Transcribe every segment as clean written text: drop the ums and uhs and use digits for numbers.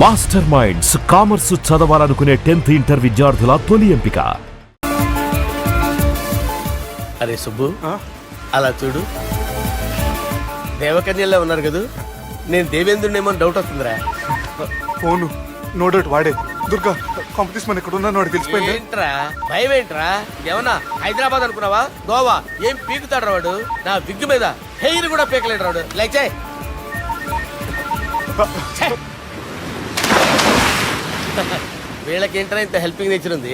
Master minds commerce చదవాలనుకునే 10th inter విద్యార్థుల తొలి ఎంపిక. అరే సుబ్బు, అలా చూడు, దేవకన్యల్లో ఉన్నారు కదా. నేను దేవేంద్రునేమో డౌట్ వస్తుందిరా. ఫోను నో డౌట్ వాడే. దుర్గా కాంపిటీషన్ మన ఇక్కడ ఉన్నాను వాడు తెలిసిపోయింది. ఏంట్రా భయం ఏంట్రా? ఏమన్నా హైదరాబాద్ అనుకున్నావా? గోవా ఏం పీకుతాడు రాడు. నా విగ్గు మీద హెయిర్ కూడా పీకలేడు రాడు. లైక్ చేయి. వీళ్ళకి ఏంట్రా ఇంత హెల్పింగ్ నేచర్ ఉంది.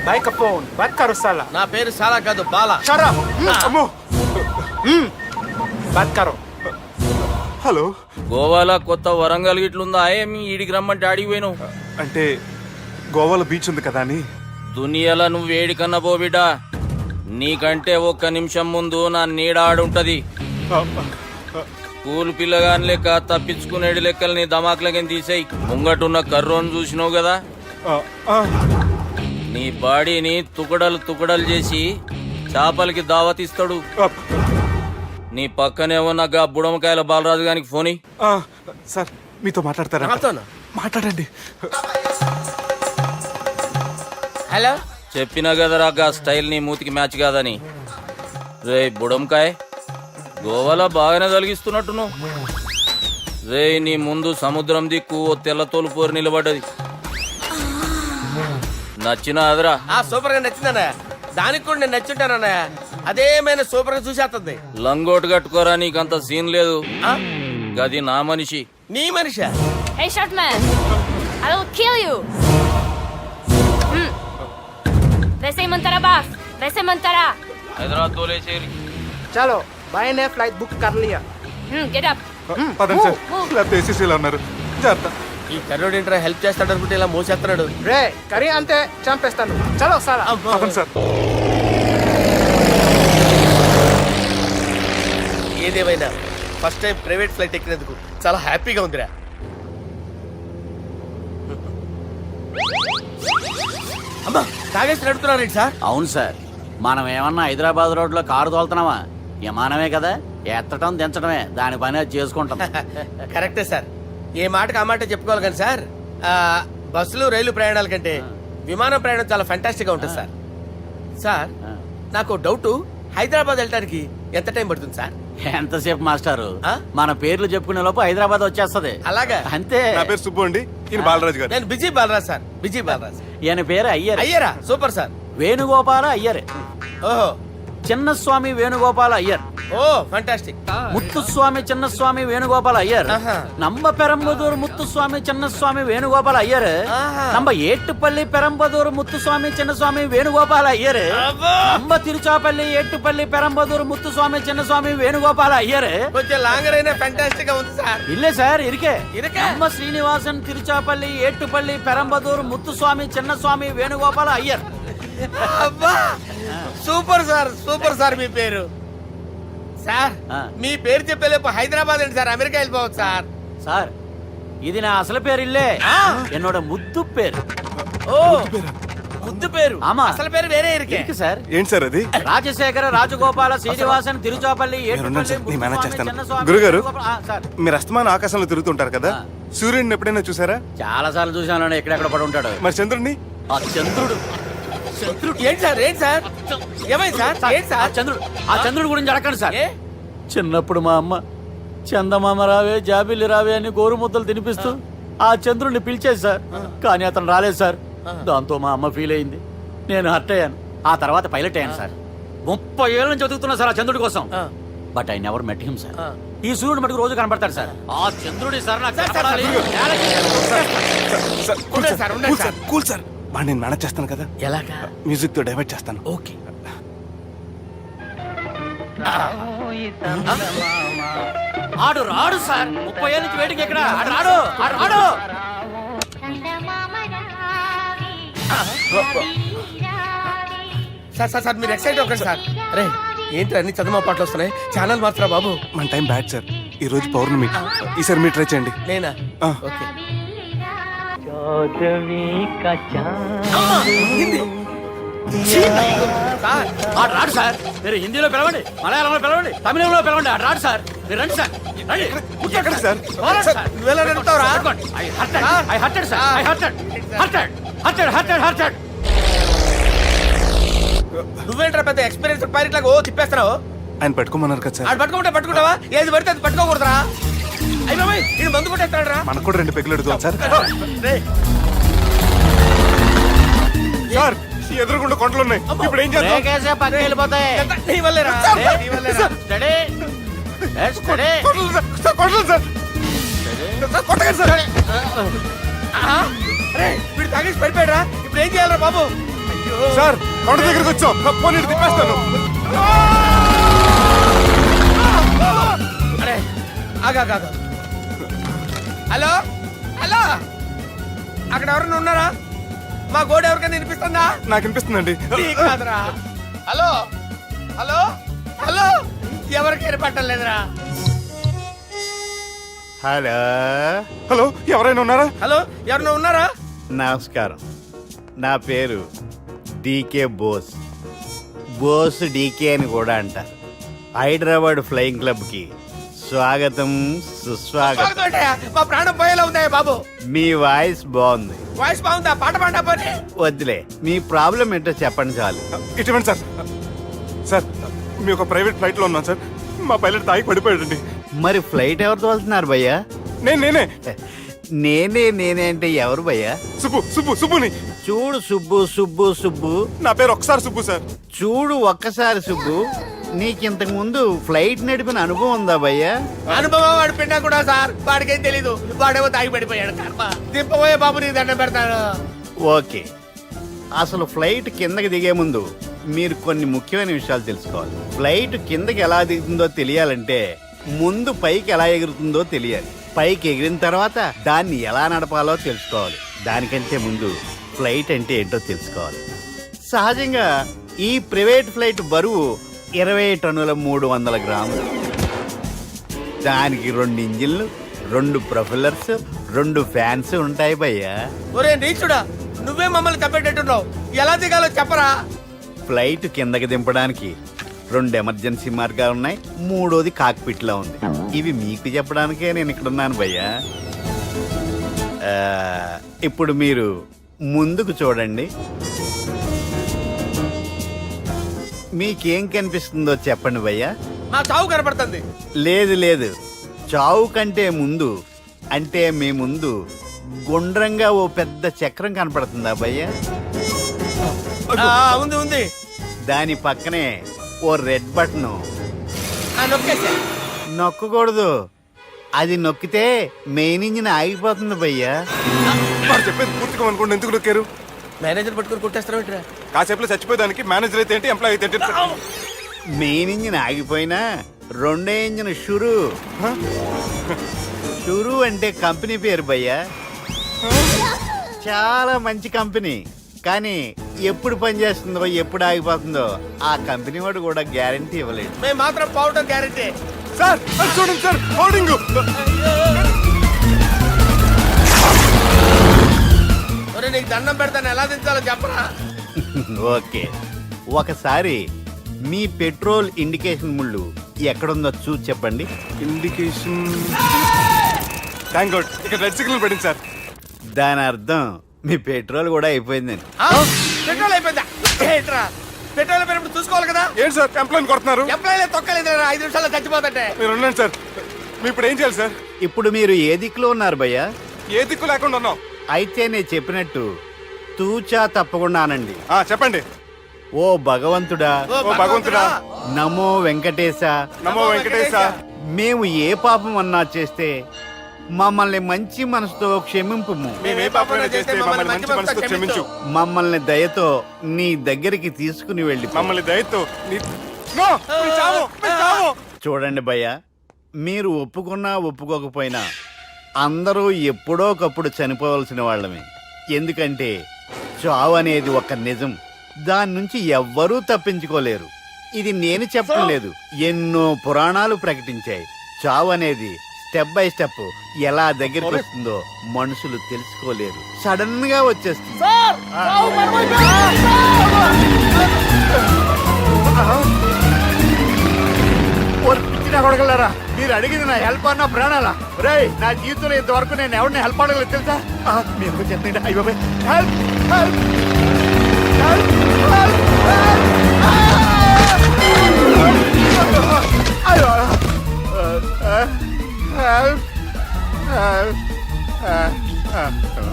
भाई का फोन बात करो साला. నా పేరు సాలా కాదు, బాలా. షరా అమ్మో. बात करो. హలో, గోవాలో కొత్త వరంగల్ గిట్లుందా? మీ ఈడికి రమ్మంటే అడిగి పోయినావు. అంటే గోవాలో బీచ్ ఉంది కదా అని. దునియాలో నువ్వు వేడికన్నా పో బిడ్డ. నీకంటే ఒక్క నిమిషం ముందు నా నీడ ఆడుంటది. స్కూల్ పిల్లగాని లెక్క తప్పించుకునేడు లెక్కలు నీ దమాకులకి తీసేయి. ముంగటున్న కర్రోని చూసినావు కదా, నీ బాడీని తుకడలు తుకడలు చేసి చేపలకి దావతిస్తాడు. నీ పక్కనే ఉన్న గా బుడమకాయల బాలరాజు గారికి ఫోని. సార్ మీతో మాట్లాడతారా? నాతోనా? మాట్లాడండి. హలో. చెప్పినా కదరా గా స్టైల్ నీ మూతికి మ్యాచ్ కాదని. రే బుడంకాయ, గోవాలో బాగానే తొలగిస్తున్నట్టు నువ్వు. రే నీ ముందు సముద్రం దిక్కు ఓ తెల్లతోలు పోరు నిలబడ్డది. నచ్చిన అదరా? సూపర్ గా నచ్చిందన్నయ్య. దానికి కూడా నేను నచ్చుంటానన్నయ్య. అదేమైనా సూపర్ గా చూసేస్తుంది. లంగోటు కట్టుకోరా, నీకంత సీన్ లేదు. గది నా మనిషి. నీ Manisha? Hey, short man! I will kill you! वैसे ही मंतरा बास, वैसे मंतरा. హైదరాబాద్ తోలేసేరి. चलो भाई ने फ्लाइट बुक कर लिया. Get up. పదండి సార్, లేకపోతే ఏసీసీలో ఉన్నారు. జాగ్రత్త. ఈ కర్రోడు ఏంట్రా హెల్ప్ చేస్తాడు అనుకుంటే ఇలా మోసేస్తున్నాడు. రే కరీ అంతే చంపేస్తాను. చలో సాలా. పదండి సార్. ఏదేమైనా ఫస్ట్ టైం ప్రైవేట్ ఫ్లైట్ ఎక్కినందుకు చాలా హ్యాపీగా ఉందిరా. అమ్మా, తాగేసి నడుపుతున్నారేంటి సార్? అవును సార్, మనం ఏమన్నా హైదరాబాద్ రోడ్లో కారు తోలుతున్నామా? విమానమే కదా, ఎత్తటం దించడమే, దాని పని అది చేసుకుంటాం. కరెక్టే సార్. ఏ మాటకు ఆ మాట చెప్పుకోవాలి కానీ సార్, బస్సులు రైలు ప్రయాణాల కంటే విమానం ప్రయాణం చాలా ఫెంటాస్టిక్ గా ఉంటుంది సార్. సార్ నాకు డౌట్, హైదరాబాద్ వెళ్ళడానికి ఎంత టైం పడుతుంది సార్? ఎంతసేపు మాస్టారు, మన పేర్లు చెప్పుకునే లోపు హైదరాబాద్ వచ్చేస్తది. అలాగా? అంతే. నా పేరు సుబ్బు అండి, ఈయన బాలరాజు గారు. నేను BG Balaraj sir. BG Balaraj. ఈయన పేరు అయ్యర్. అయ్యరా? Super sir. వేణుగోపాల అయ్యర్. ఓహో. చిన్నస్వామి వేణుగోపాల అయ్యర్. Oh fantastic. ముత్తుస్వామి చిన్నస్వామి వేణుగోపాల అయ్యర్. నంబ పెరంబదూరు ముత్తుస్వామి చిన్నస్వామి వేణుగోపాల అయ్యర్. నంబ ఏట్టుపల్లి పెరంబదూరు ముత్తుస్వామి చిన్నస్వామి వేణుగోపాల అయ్యర్. నంబ తిరుచాపల్లి ఏట్టుపల్లి పెరంబదూరు ముత్తుస్వామి చిన్నస్వామి వేణుగోపాల అయ్యర్. కొంచెం లాంగర్ అయినా ఫెంటాస్టిక్ గా ఉంది సార్. ఇల్లే సార్, ఇరికే. ఇరికే. నంబ శ్రీనివాసన్ తిరుచాపల్లి ఏట్టుపల్లి పెరంబదూరు ముత్తుస్వామి చిన్నస్వామి వేణుగోపాల అయ్యర్. అబ్బా సూపర్ సార్, సూపర్ సార్. మీ పేరు సార్, మీ పేరు చెప్పేలేపు హైదరాబాద్ అండి సార్, అమెరికా వెళ్ళిపోవచ్చు సార్. సార్ ఇది నా అసలు పేరు ఇల్లే, ఎన్నోడ ముద్దు పేరు. ఓ ముద్దు పేరు. ఆమా. అసలు పేరు వేరే ఇరికే. ఇరికి సార్. ఏంటి సార్ అది? రాజశేఖర రాజగోపాల శ్రీనివాసన్ తిరుచాపల్లి నేను మేనేజ్ చేస్తాను. గురుగారు, మీరు అస్తమాన ఆకాశంలో తిరుగుతుంటారు కదా, సూర్యుడిని ఎప్పుడైనా చూసారా? చాలా సార్లు చూసాను, ఎక్కడెక్కడ పడి ఉంటాడు. మరి చంద్రుడిని? ఆ చంద్రుడు. ఏంటి సార్? ఏంటి సార్? ఏమైంది సార్? ఏంటి సార్? ఆ చంద్రుడు గురించి అడగండి సార్. చిన్నప్పుడు మా అమ్మ చందమామ రావే జాబిల్లి రావే అని గోరు ముద్దలు తినిపిస్తూ ఆ చంద్రుడిని పిలిచేది సార్, కానీ అతను రాలేదు సార్. దాంతో మా అమ్మ ఫీల్ అయింది, నేను హర్ట్ అయ్యాను. ఆ తర్వాత పైలట్ అయ్యాను సార్. 30 ఏళ్ళ నుంచి చదువుతున్నా సార్ ఆ చంద్రుడి కోసం. But I never met him sir. ఈ సూర్యుడు మటుకు రోజు కనబడతాడు సార్. ఆ చంద్రుడి సార్ నాకు కనపడాలి. కూల్ సార్, బాగా నేను మేనేజ్ చేస్తాను కదా. ఎలాగా? మ్యూజిక్ తో డైవర్ట్ చేస్తాను. ఓకే. ఆడు రాడు సార్, 30 ఏళ్ళ నుంచి వెయిటింగ్ ఎక్కడ. ఆడు రాడు, ఆడు రాడు. సార్ సార్ సార్ మీరు ఎక్సైట్ అవ్వకండి సార్. అరే ఏంటి అన్ని చదువు పాటలు వస్తున్నాయి, ఛానల్ మార్చరా బాబు. మన టైం బ్యాడ్ సార్, ఈ రోజు పౌర్ణమి. ఈసారి మీరు ట్రై చేయండి. నేనా? ఓకే. ఆడు రాడు సార్, మీరు హిందీలో పిలవండి, మలయాళంలో పిలవండి, తమిళంలో పిలవండి. ఆడు రాడు సార్, మీరు రండి సార్. రండి. ఎక్కడ సార్? నువ్వెలా నడుపుతావురా? I hurted sir I hurted hurted hurted hurted hurted నువ్వేంట్రా పెద్ద ఎక్స్పీరియన్స్ పైరెట్ లాగా ఓ తిప్పేస్తున్నావు. ఆయన పెట్టుకోమన్నారు కదా సార్. ఆడు పట్టుకుంటే పట్టుకుంటావా? ఏది పడితే అది పట్టుకోకూడదురా. అయ్యి బాబాయ్ ఇది మందు కొట్టేస్తాడు రా. మనకు కూడా 2 పెగ్గులు ఎడుతాం సార్. సార్ ఎదురుగుండా కొండలు ఉన్నాయి, ఇప్పుడు ఏం చేద్దాం? బ్రేకేసే పక్కకి వెళ్ళిపోతాయి. నీ వల్లేరా, నీ వల్లేరా. Study study Kondalu sir, sir, Kondalu sir. Sir, కొట్టకండి సార్. ఆహా, అరే వీడు తాగేసి పడిపోయాడు రా. ఇప్పుడు ఏం చేయాలరా బాబు? అయ్యో సార్ కొండ దగ్గరికి వచ్చాం, పోనీ ఇటు తిప్పేస్తాను. అరే ఆగా. హలో హలో, అక్కడ ఎవరైనా ఉన్నారా? మా గోడ ఎవరికైనా వినిపిస్తుందా? నాకు అనిపిస్తుందండి. నీకు కాదురా. హలో హలో హలో, ఎవరికి వినపట్టలేదురా. హలో హలో ఎవరైనా ఉన్నారా? హలో ఎవరైనా ఉన్నారా? నమస్కారం, నా పేరు డీకే బోస్. బోస్ డీకే అని కూడా అంటారు. హైదరాబాద్ ఫ్లయింగ్ క్లబ్కి స్వాగతం సుస్వాగతం. బాగుంటాయా? మా ప్రాణం పోయేలా ఉందా బాబు? మీ వాయిస్ బాగుంది. వాయిస్ బాగుందా? పాట పాడా పోనీ. వద్దులే, మీ ప్రాబ్లం ఏంటో చెప్పండి చాలు. ఇటువంటి సార్. సార్ మీ ఒక ప్రైవేట్ ఫ్లైట్ లో ఉన్నాం సార్. మా పైలట్ తాగి పడిపోయాడండి. మరి ఫ్లైట్ ఎవరు తోలుతున్నారు భయ్యా? నేనే నేనే అంటే ఎవరు భయ్యా? సుబ్బుని. చూడు సుబ్బు నా పేరు ఒకసారి సుబ్బు సార్. చూడు ఒక్కసారి సుబ్బు, నీకింతకు ముందు ఫ్లైట్ నడిపిన అనుభవం ఉందా భయ్యా? అనుభవం వాడు పిండా కూడా సార్. వాడికేం తెలీదు, వాడేమో తాగి పడిపోయాడు. కర్మ. దింపబోయే బాబు నీకు దండం పెడతాను. ఓకే, అసలు ఫ్లైట్ కిందకి దిగే ముందు మీరు కొన్ని ముఖ్యమైన విషయాలు తెలుసుకోవాలి. ఫ్లైట్ కిందకి ఎలా దిగుతుందో తెలియాలంటే ముందు పైకి ఎలా ఎగురుతుందో తెలియాలి. పైకి ఎగిరిన తర్వాత దాన్ని ఎలా నడపాలో తెలుసుకోవాలి. దానికంటే ముందు ఫ్లైట్ అంటే ఏంటో తెలుసుకోవాలి. సహజంగా ఈ ప్రైవేట్ ఫ్లైట్ బరువు 20 టన్నుల 300 గ్రాములు. దానికి 2 ఇంజిన్లు, 2 ప్రొఫెల్లర్స్, 2 ఫ్యాన్స్ ఉంటాయి భయ్యా. ఒరే నీచుడా, నువ్వే మమ్మల్ని తప్పేటట్టున్నావు. ఎలా దిగాలో చెప్పరా? ఫ్లైట్ కిందకి దింపడానికి 2 ఎమర్జెన్సీ మార్గాలు ఉన్నాయి, 3వది కాక్పిట్ లో ఉంది. ఇవి మీకు చెప్పడానికే నేను ఇక్కడ ఉన్నాను భయ్యా. ఇప్పుడు మీరు ముందుకు చూడండి. మీకేం కనిపిస్తుందో చెప్పండి భయ్యా. మా చావు కనపడుతుంది. లేదు, చావు కంటే ముందు అంటే మీ ముందు గుండ్రంగా ఓ పెద్ద చక్రం కనపడుతుందా భయ్యా? ఉంది. దాని పక్కనే ఓ రెడ్ బటన్. నొక్కేసా. నొక్కకూడదు, అది నొక్కితే మెయిన్ ఇంజిన్ ఆగిపోతుంది భయ్యా. వాడు చెప్పేది పూర్తిగా అనుకోండి. ఎందుకు నొక్కారు? మేనేజర్ పట్టుకుని కొట్టేస్తారా? కాసేపులో చచ్చిపోయేదానికి మేనేజర్ అయితే ఏంటి, ఎంప్లాయ్ అయితే ఏంటి? మెయిన్ ఇంజిన్ ఆగిపోయినా 2వ ఇంజిన్ షురు అంటే కంపెనీ పేరు భయ్యా. చాలా మంచి కంపెనీ, కానీ ఎప్పుడు పనిచేస్తుందో ఎప్పుడు ఆగిపోతుందో ఆ కంపెనీ వాడు కూడా గ్యారంటీ ఇవ్వలేడు. మేము మాత్రం పోవటం గ్యారెంటీ. సార్ అది చూడండి సార్, హోర్డింగ్. నీకు దండం పెడతాను, ఎలా దించాలో చెప్పరా? ఓకే, ఒకసారి మీ పెట్రోల్ ఇండికేషన్ ముళ్ళు ఎక్కడుందో చూసి చెప్పండి. ఇండికేషన్. థ్యాంక్ గాడ్, ఇక్కడ రెడ్ సిగ్నల్ పడింది సార్. దాని అర్థం మీ పెట్రోల్ కూడా అయిపోయిందని. పెట్రోల్ అయిపోయిందా? ఏంట్రా పెట్రోల్ అయిపోయినప్పుడు చూసుకోవాలి కదా. ఏంటి సార్ ఎంప్లాయ్ కొడుతున్నారు? ఎంప్లాయీలే తొక్కలేదు, 5 నిమిషాల్లో చచ్చిపోతుంటే. మీరు ఉండండి సార్. మీరు ఇప్పుడు ఏం చేయాలి సార్? ఇప్పుడు మీరు ఏ దిక్కులో ఉన్నారు భయ్యా? ఏ దిక్కు లేకుండా ఉన్నాం. అయితే నేను చెప్పినట్టు తూచా తప్పకుండా అనండి. చెప్పండి. ఓ భగవంతుడా, ఓ భగవంతుడా, నమో వెంకటేశ, నమో వెంకటేశ. మేము ఏ పాపం అన్నా చేస్తే మమ్మల్ని మంచి మనసుతో క్షమింపుము. మేము ఏ పాపమైనా చేస్తే మమ్మల్ని మంచి మనసుతో క్షమించు. మమ్మల్ని దయతో నీ దగ్గరికి తీసుకుని వెళ్ళి మమ్మల్ని దయతో నో, మీరు చావు, మీరు చావు. చూడండి భయ్యా, మీరు ఒప్పుకున్నా ఒప్పుకోకపోయినా అందరూ ఎప్పుడో ఒకప్పుడు చనిపోవలసిన వాళ్ళమే. ఎందుకంటే చావు అనేది ఒక నిజం, దాని నుంచి ఎవ్వరూ తప్పించుకోలేరు. ఇది నేను చెప్పడం లేదు, ఎన్నో పురాణాలు ప్రకటించాయి. చావు అనేది స్టెప్ బై స్టెప్ ఎలా దగ్గరికి వస్తుందో మనుషులు తెలుసుకోలేరు, సడన్ గా వచ్చేస్తుంది. ఓ పిచ్చి సచ్చినా కొడగలరా, మీరు అడిగింది నా హెల్ప్ అన్న ప్రాణాలా? రేయ్, నా జీవితంలో ఇంతవరకు నేను ఎవరిని హెల్ప్ అడగలేదు తెలుసా? మీరు చెప్పండి. అయ్యో హెల్ప్ హెల్ప్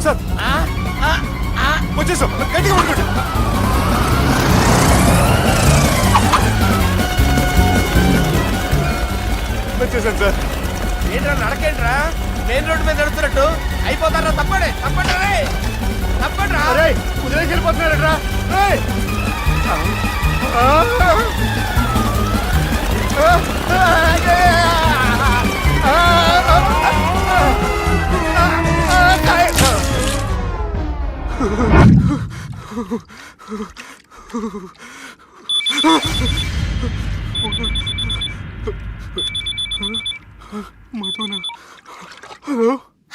సార్ వచ్చేసాం, గట్టిగా పడుకోండి. వచ్చేసాను సార్. ఏంట్రా నడకేంట్రా, మెయిన్ రోడ్డు మీద నడుస్తున్నట్టు అయిపోతారా? తప్పండి తప్పండి రే, తప్పండి రా. వదిలేసి వెళ్ళిపోతున్నారట్రా.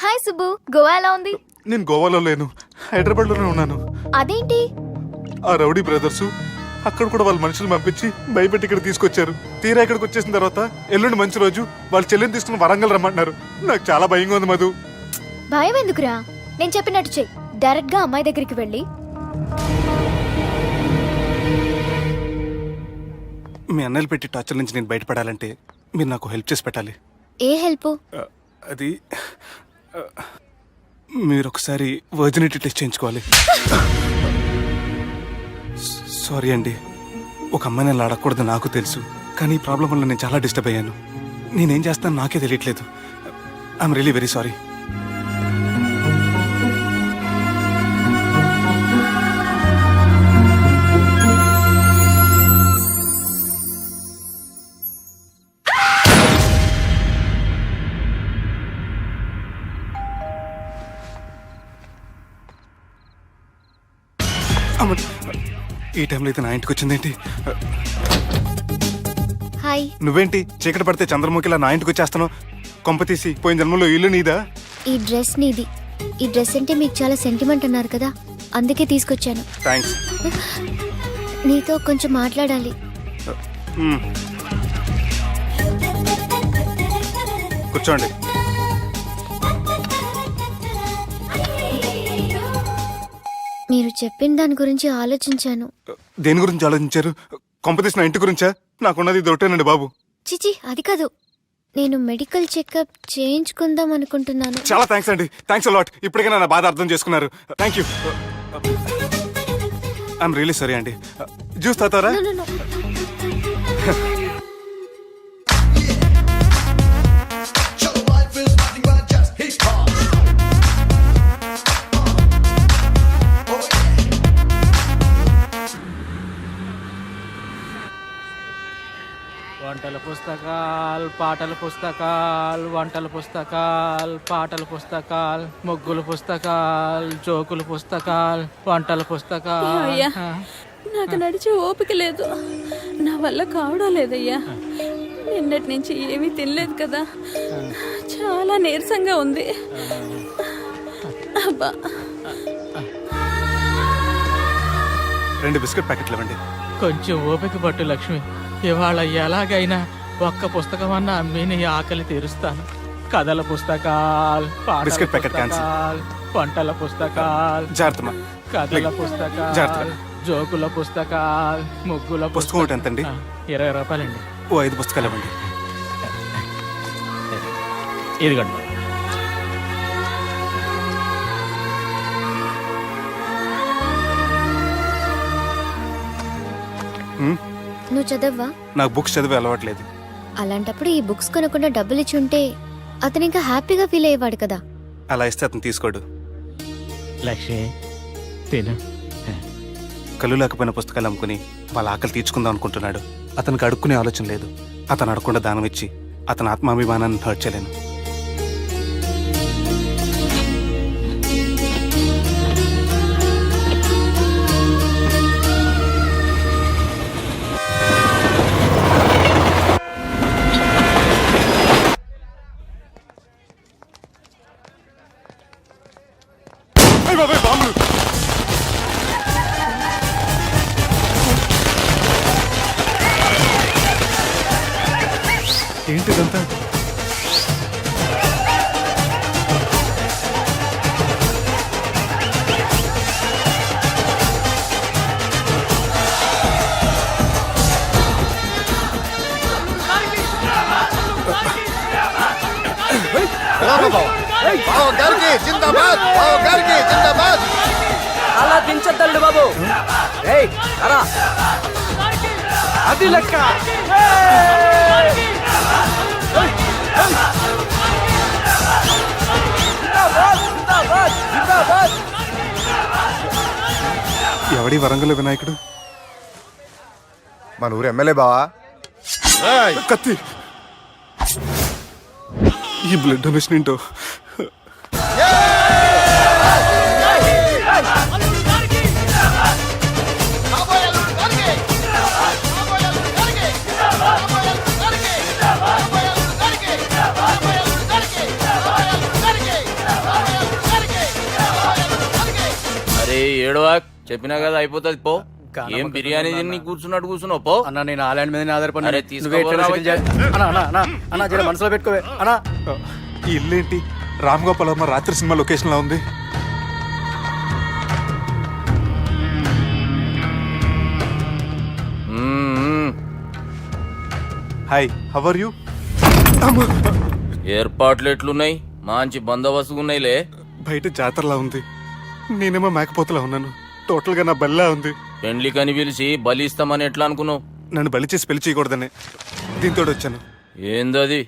హాయ్ సుబ్బు, గోవా ఎలా ఉంది? నేను గోవాలో లేను, హైదరాబాద్లోనే ఉన్నాను. అదేంటి? ఆ రౌడీ బ్రదర్స్ అక్కడ కూడా వాళ్ళ మనుషులు పంపించి భయపెట్టి ఇక్కడ తీసుకొచ్చారు. తీరా ఇక్కడికి వచ్చేసిన తర్వాత ఎల్లుండి మంచి రోజు వాళ్ళ చెల్లిని తీసుకుని వరంగల్ రమ్మంటున్నారు. నాకు చాలా భయంగా ఉంది మధు. భయం ఎందుకురా, నేను చెప్పినట్టు చెయ్యి. డైరెక్ట్ గా అమ్మాయి దగ్గరికి వెళ్ళి మీ అన్నలు పెట్టి టార్చర్ నుంచి నేను బయటపడాలంటే మీరు నాకు హెల్ప్ చేసి పెట్టాలి. ఏ హెల్ప్? అది మీరు ఒకసారి వర్జినిటీ టెస్ట్ చేయించుకోవాలి. సారీ అండి, ఒక అమ్మాయిని అలా అడగకూడదు నాకు తెలుసు, కానీ ఈ ప్రాబ్లం వల్ల నేను చాలా డిస్టర్బ్ అయ్యాను. నేనేం చేస్తాను నాకే తెలియట్లేదు. I'm really very sorry. ఈ టైంలో అయితే నా ఇంటికి వచ్చిందేంటి? హాయ్. నువ్వేంటి చీకటి పడితే చంద్రముఖిలా నా ఇంటికి వచ్చేస్తాను? కొంప తీసి పోయిన జన్మలో ఇల్లు నీదా? ఈ డ్రెస్ నీది. ఈ డ్రెస్ అంటే మీకు చాలా సెంటిమెంట్ అన్నారు కదా, అందుకే తీసుకొచ్చాను. థ్యాంక్స్. నీతో కొంచెం మాట్లాడాలి. కూర్చోండి. మీరు చెప్పిన దాని గురించి ఆలోచించాను. దేని గురించి ఆలోచించారు? కొంపతీసి నా ఇంటి గురించా? నాకున్నది దొరటేనండి బాబు. చిచి, అది కాదు. నేను మెడికల్ చెకప్ చేయించుకుందాం అనుకుంటున్నాను. చాలా థ్యాంక్స్ అండి, థ్యాంక్స్ అలాట్. ఇప్పటికైనా నా బాధ అర్థం చేసుకున్నారు. Thank you. I'm really sorry అండి. జ్యూస్ తాతారా? No, no, no. వంటల పుస్తకాలు, పాటల పుస్తకాలు, వంటల పుస్తకాలు, పాటల పుస్తకాలు, ముగ్గుల పుస్తకాలు, జోకుల పుస్తకాలు, వంటల పుస్తకాలు. అయ్యా, నాకు నడిచే ఓపిక లేదు, నా వల్ల కావడం లేదయ్యా. నిన్నటి నుంచి ఏమీ తినలేదు కదా, చాలా నీరసంగా ఉంది. అబ్బా, 2 బిస్కెట్ ప్యాకెట్లు ఇవ్వండి. కొంచెం ఓపిక పట్టు లక్ష్మి. ఇవాళ ఎలాగైనా ఒక్క పుస్తకం అన్నా అమ్మి నీ ఆకలి తీరుస్తాను. కథల పుస్తకాలు, పాటల బిస్కెట్ ప్యాకెట్ పుస్తకాలు, వంటల పుస్తకాలు, జాగ్రత్త. కథల పుస్తకాలు, జాగ్రత్తగా. జోకుల పుస్తకాలు, ముగ్గుల పుస్తకం ఒకటి ఎంతండి? 20 రూపాయలండి. ఓ 5 పుస్తకాలు ఇవ్వండి. ఇదిగండి. నువ్వు చదవ్వా? నాకు బుక్స్ చదివే అలవాట్లేదు. అలాంటప్పుడు ఈ బుక్స్ కొనకుండా డబ్బులు ఇచ్చి ఉంటే అతను ఇంకా హ్యాపీగా ఫీల్ అయ్యేవాడు కదా. అలా ఇస్తే అతను తీసుకోడు. లక్ష్మి తిను. కళ్ళు లేకపోయిన పుస్తకాలు అమ్ముకుని వాళ్ళ ఆకలి తీర్చుకుందాం అనుకుంటున్నాడు. అతనికి అడుక్కునే ఆలోచన లేదు. అతను అడగకుండా దానం ఇచ్చి అతని ఆత్మాభిమానాన్ని హర్ట్ చేయలేను. ఏంటిదంతా? అలా దించద్దండి బాబు. అది లెక్క. ఎవడి వరంగల్ వినాయకుడు? మన ఊరు ఎమ్మెల్యే బావా. కత్తి. ఈ బ్లడ్ డొనేషన్ ఏంటో. అరే ఏడవా, చెప్పినా కదా అయిపోతుంది పో. ఏం బిర్యానీ తిని కూర్చున్నట్టు కూర్చున్నావు పో. అన్న నేను ఆలాండ్ మీద ఆధారపడి. అరే, తీసుకోపోరా. మనసులో పెట్టుకోవే అన్నా. ఈ ఇల్లు ఏంటి రామ్ గోపాల్ వర్మ రాత్రి సినిమా లొకేషన్ లా ఉంది? Hi, how are you? ఏర్పాట్లు ఎట్లున్నాయి? మంచి బందోబస్తుగా ఉన్నాయిలే. బయట జాతరలా ఉంది, నేనేమో మేకపోతలా ఉన్నాను. టోటల్ గా నా బల్లా ఉంది. పెండ్లి కని పిలిచి బలి ఇస్తామని ఎట్లా అనుకున్నావు? నన్ను బలి చేసి పెళ్లి చేయకూడదని దీంతో వచ్చాను. ఏందది?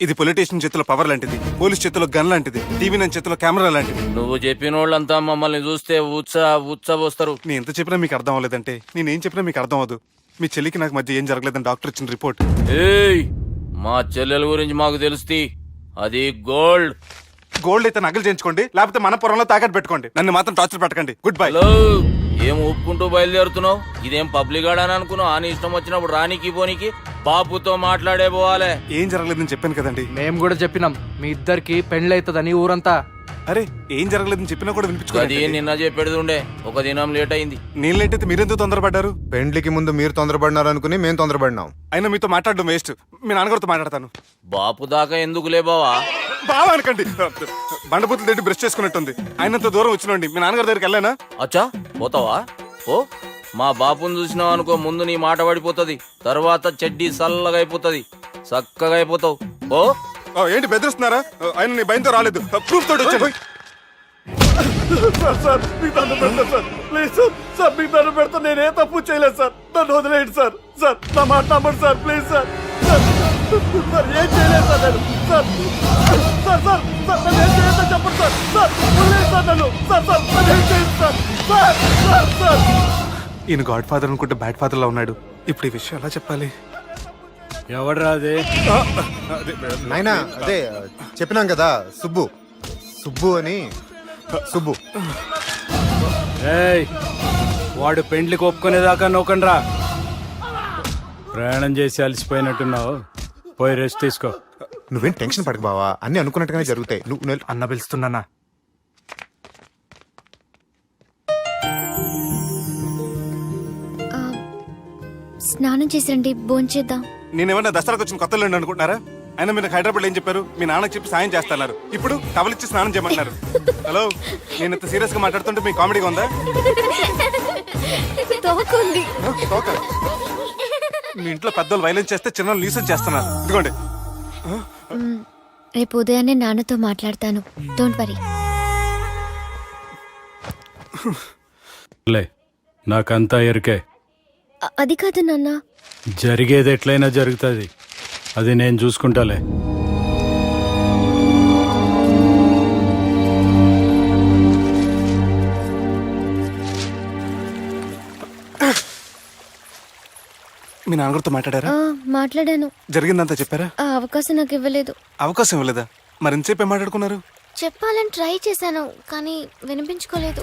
ఇది పొలిటీషియన్ చేతిలో పవర్ లాంటిది, పోలీస్ చేతిలో గన్ లాంటిది, టీవీ నన్ను చేతిలో కెమెరా లాంటిది. నువ్వు చెప్పిన వాళ్ళంతా మమ్మల్ని చూస్తే ఉత్సవస్తారు. నేను ఎంత చెప్పినా మీకు అర్థం అవ్వలేదంటే నేనేం చెప్పినా మీకు అర్థం అవ్వదు. మీ చెల్లికి నాకు మధ్య ఏం జరగలేదని డాక్టర్ ఇచ్చిన రిపోర్ట్. ఏయ్, మా చెల్లెల గురించి మాకు తెలుస్తుంది. అది గోల్డ్. గోల్డ్ అయితే నగలు చేయించుకోండి, లేకపోతే మన పొరంలో తాకట్టు పెట్టుకోండి. నన్ను మాత్రం టార్చర్ పెట్టకండి. Good bye. హలో, ఏం ఒప్పుకుంటూ బయలుదేరుతున్నావు? ఇదేం పబ్లిక్ గార్డెన్ అనుకున్నావు? అని ఇష్టం వచ్చినప్పుడు రానికి పోనీకి బాపుతో మాట్లాడే పోవాలే. ఏం జరగలేదని చెప్పాను కదండి. మేము కూడా చెప్పినాం మీ ఇద్దరికి పెళ్ళైతుందని ఊరంతా. అరే, ఏం జరగలేదని చెప్పినా కూడా అది వినిపించుకోండి. నిన్న చెప్పేది ఉండే, ఒక దినం లేట్ అయింది. నేను లేట్ అయితే మీరెందుకు తొందరపడ్డారు? పెండ్లికి ముందు మీరు తొందరపడినారు అనుకుని మేము తొందరపడినాం. అయినా మీతో మాట్లాడడం వేస్ట్. మీ నాన్నగారితో మాట్లాడతాను. బాపు దాకా ఎందుకులే బావా? బావా అనకండి, బండబూతులు తింటే బ్రష్ చేసుకున్నట్టుంది. ఆయనంత దూరం వచ్చినండి. మీ నాన్నగారి దగ్గరికి వెళ్ళానా? అచ్చా, పోతావా? ఓ, మా బాపుని చూసినావు అనుకో, ముందు నీ మాట పడిపోతుంది, తర్వాత చెడ్డీ చల్లగా అయిపోతుంది, చక్కగా అయిపోతావు. ఓ, ఏంటి బెదిరిస్తున్నారా? ఆయన నీ భయంతో రాలేదు, ప్రూఫ్ తోటి వచ్చాను. సార్ మీకు దండం పెడతా సార్. ప్లీజ్ సార్, సార్ మీకు దండం పెడతా. నేనే తప్పు చేయలేదు సార్. నన్ను వదిలేయండి సార్. సార్ నా మాట నమ్మండి సార్. Please sir. సార్ ఏం చేయలేదు సార్ నేను. సార్ సార్ సార్ సార్ నన్ను ఏం చేయలేదు చెప్పండి సార్. సార్ వదిలేదు సార్ నన్ను. సార్ సార్ నన్ను ఏం చేయదు సార్. సార్ సార్ సార్ ఈయన గాడ్ ఫాదర్ అనుకుంటే బ్యాడ్ ఫాదర్ లా ఉన్నాడు. ఇప్పుడు ఈ విషయం ఎలా చెప్పాలి? ఎవడరా అదే? నాయనా అదే చెప్పినాం కదా, సుబ్బు. సుబ్బు అని. సుబ్బు. ఏయ్, వాడు పెండ్లికి ఒప్పుకునేదాకా నోకండ్రా. ప్రయాణం చేసి అలసిపోయినట్టున్నావు, పోయి రెస్ట్ తీసుకో. నువ్వేం టెన్షన్ పడకు బావా, అన్ని అనుకున్నట్టుగానే జరుగుతాయి. నువ్వు అన్న పిలుస్తున్నానా? స్నానం చేసిరండి, భోంచేద్దాం. నేనేమన్నా దసరాకు వచ్చిన కొత్త లేండి అనుకుంటున్నారా? అయినా మీరు హైదరాబాద్ ఏం చెప్పారు? మీ నాన్నకి చెప్పి సాయం చేస్తున్నారు. ఇప్పుడు టవలిచ్చి స్నానం చేయమంటున్నారు. హలో, నేను ఇంత సీరియస్ గా మాట్లాడుతుంటే మీ కామెడీగా ఉందా? తోకుంది. తోక. మీ ఇంట్లో పెద్దలు వైలెన్స్ చేస్తే చిన్న లీసెన్స్ చేస్తున్నారు. ఇదిగోండి. రేపు ఉదయాన్నే నాన్నతో మాట్లాడతాను. Don't worry. నాకంతా ఎరికే. అది కాదు నాన్న. జరిగేది ఎట్లయినా జరుగుతుంది, అది నేను చూసుకుంటాలే. మీ నాన్నగారితో మాట్లాడారా? మాట్లాడాను. జరిగిందంతా చెప్పారా? ఆ అవకాశం నాకు ఇవ్వలేదు. అవకాశం ఇవ్వలేదా? మరి ఎంతసేపు ఏం మాట్లాడుకున్నారు? చెప్పాలని ట్రై చేశాను, కానీ వినిపించుకోలేదు.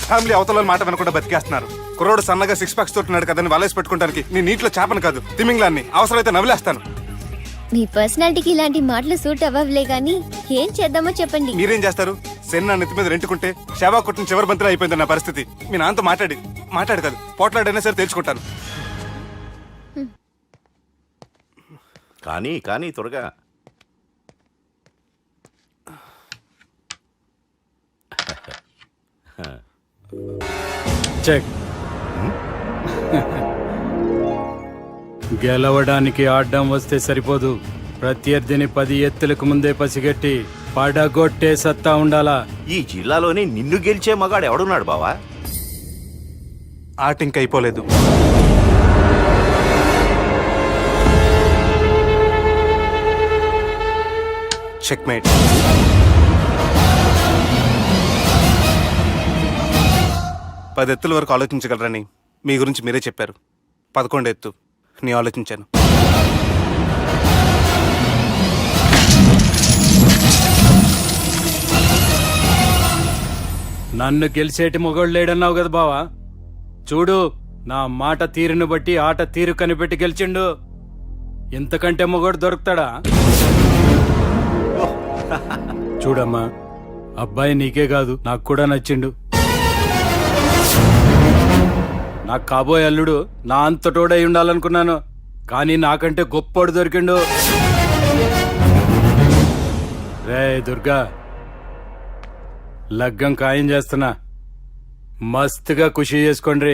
ఫ్యామిలీ అవతల మాట వినకుండా బతికేస్తున్నారు. కుర్రోడు సన్నగా 6 ప్యాక్స్ తోటి కదని వలేసి పెట్టుకోవడానికి నీ నీటిలో చేపను కాదు, తిమింగ్లాన్ని అవసరమైతే నవ్వులేస్తాను. మీ పర్సనాలిటీకి ఇలాంటి మాటలు సూట్ అవ్వలే, గానీ ఏం చేద్దామో చెప్పండి. మీరేం చేస్తారు? సెన్ నా నెత్తి మీద రెంటుకుంటే సేవా కొట్టిన చివరి బంతిలో అయిపోయింది నా పరిస్థితి. మీ నాన్నతో మాట్లాడి కాదు, పోట్లాడైనా సరే తెలుసుకుంటాను. కానీ కానీ త్వరగా. చెక్. గెలవడానికి ఆడ్డం వస్తే సరిపోదు, ప్రత్యర్థిని 10 ఎత్తులకు ముందే పసిగట్టి పడగొట్టే సత్తా ఉండాలా. ఈ జిల్లాలోనే నిన్ను గెలిచే మగాడు ఎవడున్నాడు బావా? ఆట ఇంక అయిపోలేదు. చెక్మేట్. పది ఎత్తుల వరకు ఆలోచించగలరని మీ గురించి మీరే చెప్పారు. 11 ఎత్తు నేను ఆలోచించాను. నన్ను గెలిచేటి మొగోడు లేడన్నావు కదా బావా, చూడు నా మాట తీరును బట్టి ఆట తీరు కనిపెట్టి గెలిచిండు. ఇంతకంటే మొగోడు దొరుకుతాడా? చూడమ్మా, అబ్బాయి నీకే కాదు నాకు కూడా నచ్చిండు. నాకు కాబోయే అల్లుడు నా అంతటోడై ఉండాలనుకున్నాను, కానీ నాకంటే గొప్పోడు దొరికిండు. రే దుర్గా, లగ్గం ఖాయం చేస్తున్నా, మస్తుగా ఖుషి చేసుకోండి.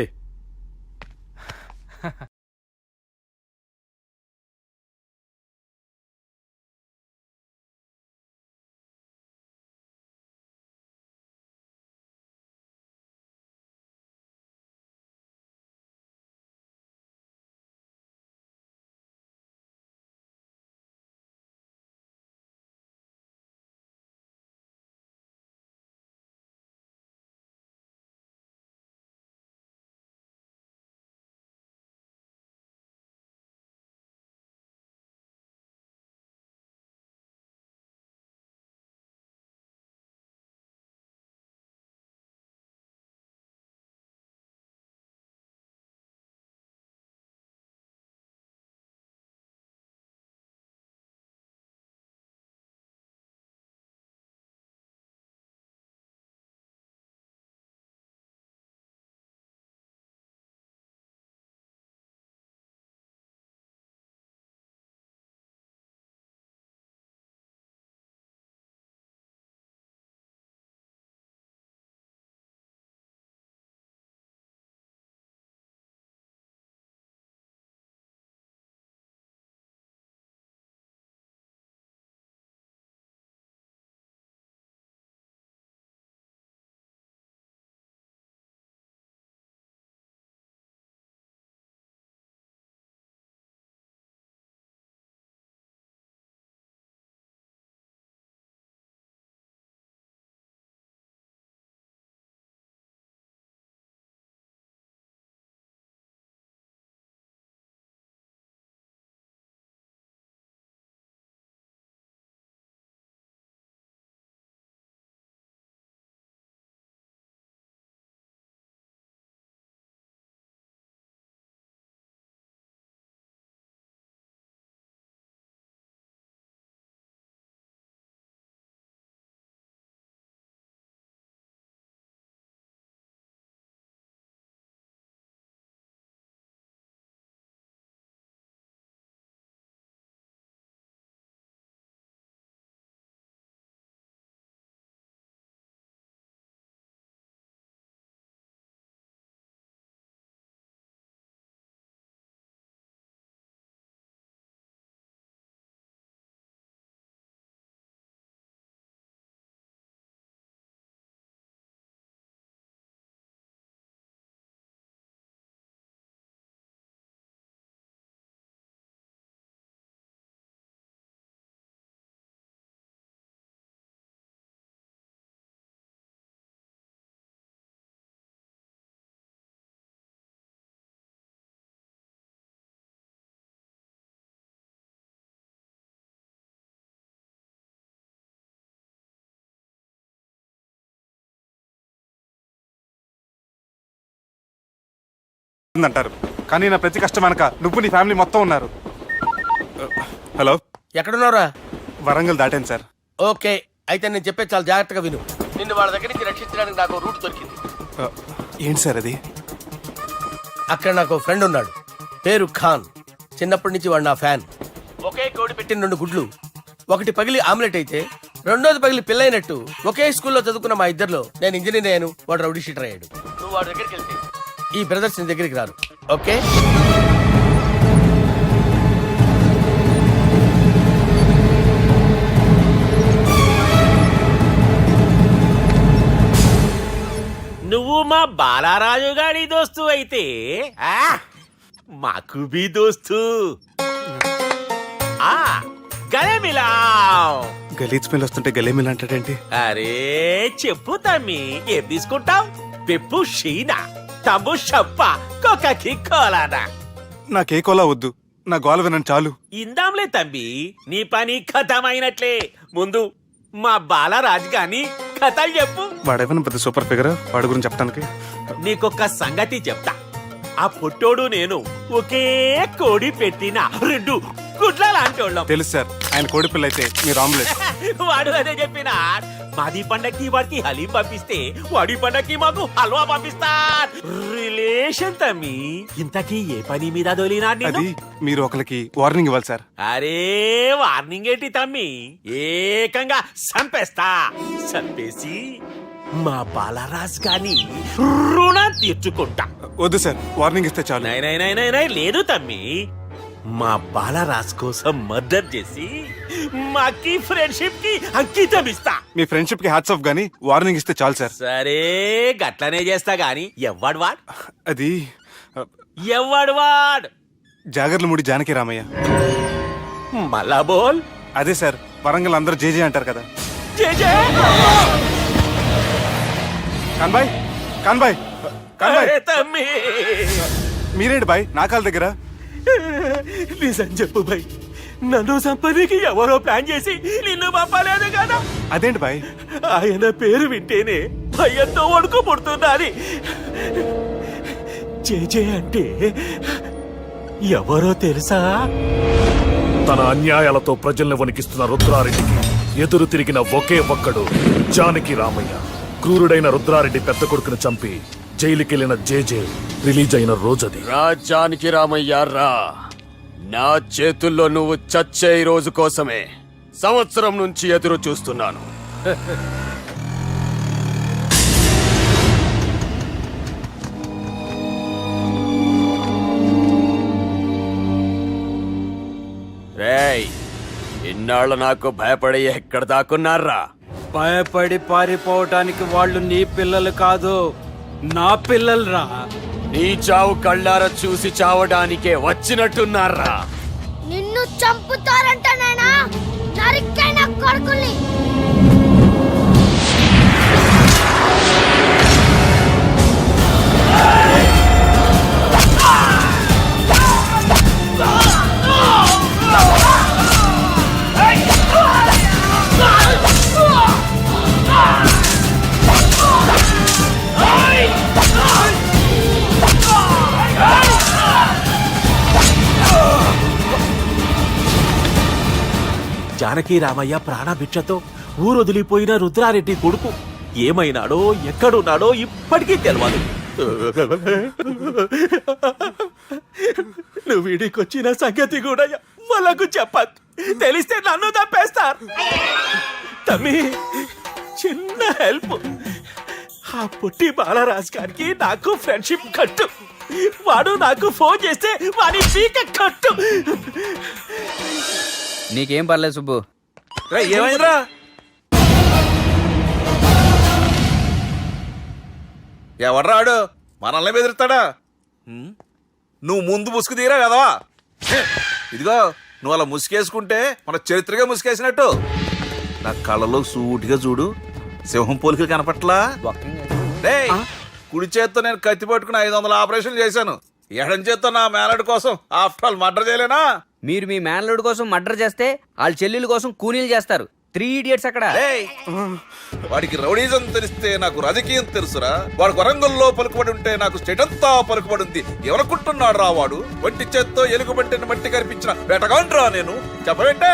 అంటారు కానీ నా ప్రతి కష్టం వెనక నువ్వు నీ ఫ్యామిలీ మొత్తం ఉన్నారు. హలో, ఎక్కడున్నారా? వరంగల్ దాటాను సార్. ఓకే, అయితే నేను చెప్పే చాలా జాగ్రత్తగా విను. నిన్ను వాళ్ళ దగ్గర నుంచి రక్షించడానికి నాకు రూట్ దొరికింది. ఏంటి సార్ అది? అక్కడ నాకు ఫ్రెండ్ ఉన్నాడు, పేరు ఖాన్. చిన్నప్పటి నుంచి వాడు నా ఫ్యాన్. ఒకే కోడి పెట్టిన 2 గుడ్లు ఒకటి పగిలి ఆమ్లెట్ అయితే రెండోది పగిలి పిల్లైనట్టు ఒకే స్కూల్లో చదువుకున్న మా ఇద్దరిలో నేను ఇంజనీర్ అయ్యాను, వాడు రౌడీ షీటర్ అయ్యాడు. నువ్వు వాడి దగ్గరికి వెళ్తే ఈ బ్రదర్స్ నీ దగ్గరికి రారు. ఓకే? నువ్వు మా బాలారాజు గారి దోస్తు అయితే మాకు బి దోస్తు గలే మిలావ్. గలీజ్ స్మెల్ వస్తుంటే గలేమిల్ అంటాడేంటి? అరే చెప్పు తమ్మి, ఏం తీసుకుంటావు? పెప్పు షీనా, తమ్ము షప్ప, కొకకి కోలానా? నాకే కోలా వద్దు, నా గోల వినండి చాలు. ఇందాంలే తమ్మి, నీ పని ఖతమైనట్లే. ముందు మా బాలరాజు గాని కథలు చెప్పు. వాడేమైనా పెద్ద సూపర్ ఫిగర్, వాడి గురించి చెప్పడానికి. నీకొక్క సంగతి చెప్తా. ఆ పుట్టోడు నేను ఒకే కోడి పెట్టిన 2 గుడ్ల లాంటి వాళ్ళం. తెలుసు సార్, ఆయన కోడి పిల్ల అయితే మీరు ఆమ్లెట్. వాడు అదే చెప్పిన. మాది పండక్కి వాడికి హలీం పంపిస్తే వాడి పండక్కి మాకు హల్వా పంపిస్తా. రిలేషన్ తమ్మి. ఇంతకీ ఏ పని మీద దొలినా? అది మీరు ఒకరికి వార్నింగ్ ఇవ్వాలి సార్. అరే వార్నింగ్ ఏంటి తమ్మి, ఏకంగా చంపేస్తా. చంపేసి మా బాలరాజ్ గాని రుణం తీర్చుకుంటా. వద్దు సార్, వార్నింగ్ ఇస్తే చాలు. నై లేదు తమ్మి, మా బాలరాజ్ కోసం మర్డర్ చేసి మాకి ఫ్రెండ్షిప్ కి అంకితం ఇస్తా. మీ ఫ్రెండ్షిప్ కి హ్యాట్స్ ఆఫ్ గానీ వార్నింగ్ ఇస్తే చాలు సార్. సరే గట్లనే చేస్తా గాని ఎవ్వడు వాడ్? అది ఎవ్వడు వాడ్? జాగర్లమూడి జానకి రామయ్య. మళ్ళా బోల్. అదే సార్, వరంగల్ అందరూ జేజే అంటారు కదా. జేజే కాన్బాయ్, కాన్బాయ్, కాన్బాయ్. తమ్మి మీరేంటి బాయ్ నా కాళ్ళ దగ్గర? నిజం చెప్పు భయ్, నన్ను సంపదికి ఎవరో ప్లాన్ చేసి నిన్ను పంపలేదు కదా? అదేంటి బాయ్? ఆయన పేరు వింటేనే భయంతో వణుకు పుడుతున్నది. జేజే అంటే ఎవరో తెలుసా? తన అన్యాయాలతో ప్రజల్ని వణికిస్తున్న రుద్రారెడ్డికి ఎదురు తిరిగిన ఒకే ఒక్కడు జానకి రామయ్య. క్రూరుడైన రుద్రారెడ్డి పెద్ద కొడుకును చంపి జైలుకెళ్లిన జేజే రిలీజ్ అయిన రోజది. రాజానికి రామయ్య రా, నా చేతుల్లో నువ్వు చచ్చే రోజు కోసమే సంవత్సరం నుంచి ఎదురు చూస్తున్నాను. రేయ్, ఇన్నాళ్ళు నాకు భయపడి ఎక్కడ దాక్కున్నారా? భయపడి పారిపోవటానికి వాళ్ళు నీ పిల్లలు కాదు, నా పిల్లలు రా. నీ చావు కళ్ళారా చూసి చావడానికే వచ్చినట్టున్నారా? నిన్ను చంపుతారంట నాయనా, నరికైన కొడుకుల్ని. జానకి రామయ్య ప్రాణభిక్షతో ఊరొదిలిపోయిన రుద్రారెడ్డి కొడుకు ఏమైనాడో ఎక్కడున్నాడో ఇప్పటికీ తెలియదు. నువ్వు వీడికొచ్చిన సంగతి కూడా వాళ్ళకు చెప్పదు. తెలిస్తే నన్ను తప్పేస్తారు. తమ్మి చిన్న హెల్ప్, ఆ పుట్టి బాలరాజ్ గారికి నాకు ఫ్రెండ్షిప్ కట్టు. వాడు నాకు ఫోన్ చేస్తే వాడి పీక కట్టు. నీకేం పర్లేదు సుబ్బు. ఏమైందిరా? ఎవడ్రాడు మనల్ని బెదిరిస్తాడా? నువ్వు ముందు ముసుగు తీరా కదా. ఇదిగో నువ్వు అలా ముసుగేసుకుంటే మన చరిత్రగా ముసుగేసినట్టు. నా కళ్ళలో సూటిగా చూడు, సింహం పోలికలు కనపట్లా? డేయ్, కుడి చేత్తో నేను కత్తి పట్టుకుని 500 ఆపరేషన్లు చేశాను. ఎడం చేత్తో నా మేనడు కోసం ఆఫ్టర్ ఆల్ మర్డర్ చేయలేనా? మీరు మీ మేనల్లుడి కోసం మర్డర్ చేస్తే వాళ్ళ చెల్లెల కోసం కూనీలు చేస్తారు. 3 ఇడియట్స్ అక్కడ. వాడికి రౌడీజం తెలిస్తే నాకు రాజకీయం తెలుసురా. వాడు వరంగల్లో పలుకుబడి ఉంటే నాకు స్టేట్ అంతా పలుకుబడి ఉంది. ఎవరనుకుంటున్నాడు రా వాడు? వంటి చేత్తో ఎలుగుబంటిని మట్టి కనిపించిన వేటగాండ్రా నేను. చెప్పబెట్టే.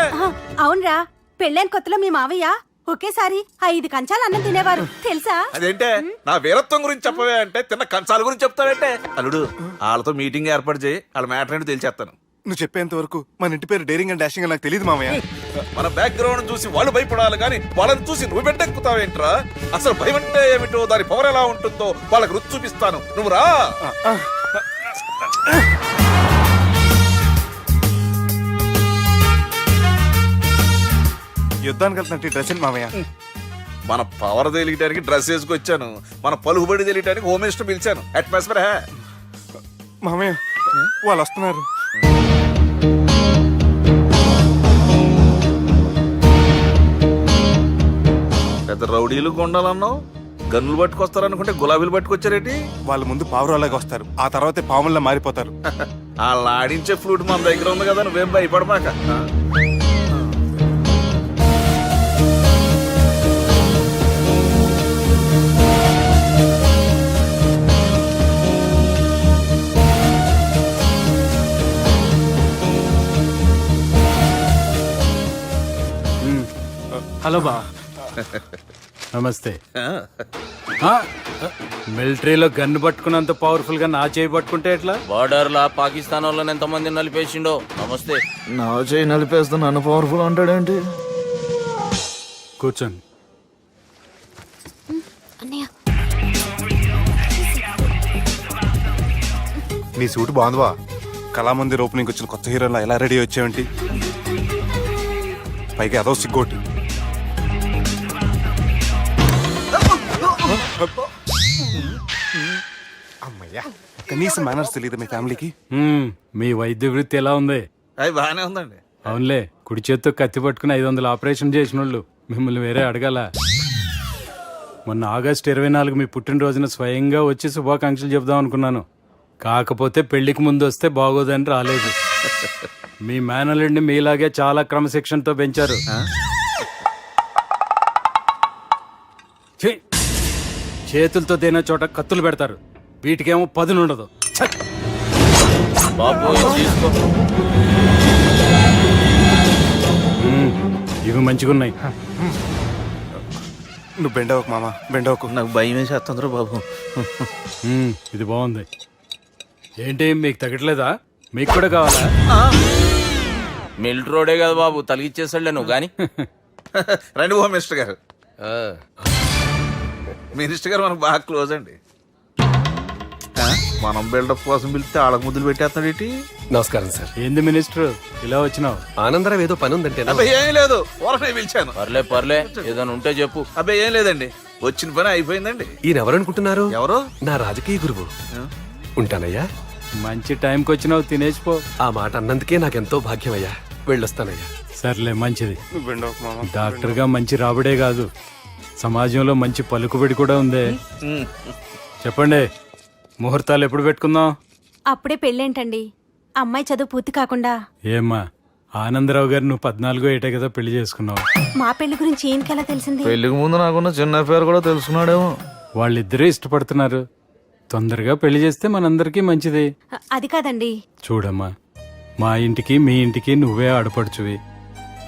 అవునరా, పెళ్ళైన కొత్తలో మీ మావయ్య ఒకేసారి 5 కంచాలు అన్నం తినేవారు తెలుసా? అదేంటే నా వీరత్వం గురించి చెప్పవే అంటే తిన్న కంచాల గురించి చెప్తావేంటే? అల్లుడు, వాళ్ళతో మీటింగ్ ఏర్పాటు చేయి, వాళ్ళ మ్యాటర్ ఏంటో తెలిచేస్తాను. నువ్వు చెప్పేంత వరకు మన ఇంటి పేరు డేరింగ్ అండ్ డాషింగ్ అని నాకు తెలియదు మామయ్య. మన బ్యాక్గ్రౌండ్ చూసి వాళ్ళు భయపడాలి కానీ వాళ్ళని చూసి నువ్వు బిడ్డెక్కుతావేంట్రా? అసలు భయం అంటే ఏమిటో, దాని పవర్ ఎలా ఉంటుందో వాళ్ళకి రుచి చూపిస్తాను. నువ్వు రా. యుద్ధానికి వెళ్తున్నట్టు డ్రెస్ ఏంటి మామయ్య? మన పవర్ తెలియటానికి డ్రెస్ వేసుకొచ్చాను, మన పలుకుబడి తెలియటానికి హోమ్ మినిస్టర్ పిలిచాను. అట్మాస్ఫియర్ హే. మామయ్య వాళ్ళు వస్తున్నారు. పెద్ద రౌడీలు కొండాలన్నావు, గన్నులు పట్టుకొస్తారనుకుంటే గులాబీలు పట్టుకొచ్చారేంటి? వాళ్ళ ముందు పావురాలాగా వస్తారు, ఆ తర్వాతే పాముల్లా మారిపోతారు. వాళ్ళు ఆడించే ఫ్లూట్ మన దగ్గర ఉంది కదా, నువ్వేం భయపడమాక. హలో బా. నమస్తే. మిలిటరీలో గన్ను పట్టుకున్నంత పవర్ఫుల్ గా నా చేయి పట్టుకుంటే ఎట్లా? బార్డర్ లా పాకిస్తాన్ వాళ్ళని ఎంతమంది నలిపేసిండో. నమస్తే. నా చేయి నలిపేస్తా నన్ను పవర్ఫుల్ అంటాడేంటి? కూర్చోండి. అన్నయ్య నీ సూట్ బాగుందివా. కళామందిర్ ఓపెనింగ్ వచ్చిన కొత్త హీరోలా ఎలా రెడీ వచ్చావేంటి? పైగా అదో సిగ్గోటి. అమ్మయ్యా, కనీసం మేనర్స్ తెలియదు మీ ఫ్యామిలీకి. మీ వైద్య వృత్తి ఎలా ఉంది? అది బాగానే ఉందండి. అవునులే, కుడి చేత్తో కత్తి పట్టుకుని 500 ఆపరేషన్ చేసిన వాళ్ళు మిమ్మల్ని వేరే అడగాల. మొన్న ఆగస్టు 24 మీ పుట్టినరోజున స్వయంగా వచ్చి శుభాకాంక్షలు చెప్దాం అనుకున్నాను. కాకపోతే పెళ్లికి ముందు వస్తే బాగోదని రాలేదు. మీ మేనల్లుడిని మీలాగే చాలా క్రమశిక్షణతో పెంచారు. ఛీ! చేతులతో తినే చోట కత్తులు పెడతారు, వీటికేమో పదునుండదు. ఛ! బాబు ఇది తీసుకో. ఇవి మంచిగున్నాయి. నువ్వు బెండవకు మామ, బెండవకు. నాకు భయం వేసేస్తుందిరా బాబు. ఇది బాగుంది. ఏంటి మీకు తగ్గట్లేదా? మీకు కూడా కావాలా? మిలిటరీ రోడే కదా బాబు, తలిగిచ్చేసాడులే నువ్వు గాని. రండి హోమ్ మినిస్టర్ గారు. మినిస్టర్ గారు మనకు బాగా క్లోజ్ అండి. మనం బిల్డప్ కోసం పిలిస్తే ఆళ్ళకు ముద్దులు పెట్టేస్తాడు ఏంటి? నమస్కారం సార్. ఏంది మినిస్టర్ ఇలా వచ్చినావు? ఆనందరావు ఏదో పని ఉందంటే అబ్బాయి ఏం లేదు, ఊరనే పిలిచాను. పర్లే ఏదైనా ఉంటే చెప్పు. అబ్బాయి ఏం లేదండి, వచ్చిన పని అయిపోయిందండి. ఈయన ఎవరు అనుకుంటున్నారు? ఎవరు? నా రాజకీయ గురువు. ఉంటానయ్యా. మంచి టైంకి వచ్చినావు, తినేసిపో. ఆ మాట అన్నందుకే నాకెంతో భాగ్యమయ్యా. వెళ్ళొస్తానయ్యా. సర్లే, మంచిది. నువ్వు బెండవకు మామ. డాక్టర్గా మంచి రాబడే కాదు, సమాజంలో మంచి పలుకుబడి కూడా ఉంది. చెప్పండి, ముహూర్తాలు ఎప్పుడు పెట్టుకుందాం? అప్పుడే పెళ్ళేంటండి, అమ్మాయి చదువు పూర్తి కాకుండా. ఏమ్మా, ఆనందరావు గారు నువ్వు 14 ఏటే కదా పెళ్లి చేసుకున్నావు. మా పెళ్లి గురించి ఈయనకెలా తెలిసింది? పెళ్లికి ముందు నాకున్న చిన్న పేరు కూడా తెలుసుకున్నాడేమో. వాళ్ళిద్దరే ఇష్టపడుతున్నారు. తొందరగా పెళ్లి చేస్తే మనందరికీ మంచిది. అది కాదండి. చూడమ్మా, మా ఇంటికి మీ ఇంటికి నువ్వే ఆడపడుచువి.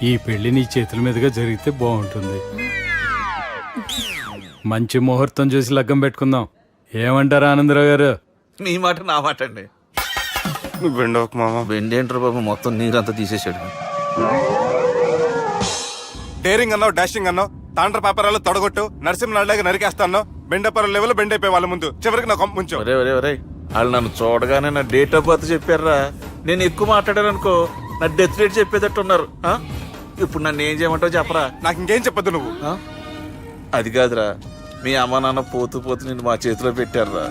ఈ పెళ్లి నీ చేతుల మీదుగా జరిగితే బాగుంటుంది. మంచి ముహూర్తం చూసి లగ్గం పెట్టుకుందాం. ఏమంటారా ఆనందరావు గారు? నీ మాట నా మాట అండి. నువ్వు బెండవకు మామ. వెండేంటర్ బాబు మొత్తం నీరంతా తీసేసాడు. డేరింగ్ అన్నావు, డాషింగ్ అన్నావు, తాండ్ర పాపరాలు తొడగొట్టు, నరసింహనాయుడులాగా నరికేస్తాను. బెండపర లెవెల్ బెండ్ అయిపోయి వాళ్ళ ముందు చివరికి నా కొంప ముంచు. ఒరే ఒరే ఒరే, వాళ్ళు నన్ను చూడగానే నా డేట్ ఆఫ్ బర్త్ చెప్పారా? నేను ఎక్కువ మాట్లాడాను అనుకో, నా డెత్ రేట్ చెప్పేటట్టు ఉన్నారు. ఇప్పుడు నన్ను ఏం చేయమంటావు చెప్పరా? నాకు ఇంకేం చెప్పద్దు నువ్వు. అది కాదురా, మీ అమ్మ నాన్న పోతూ పోతూ నిన్ను మా చేతిలో పెట్టారురా.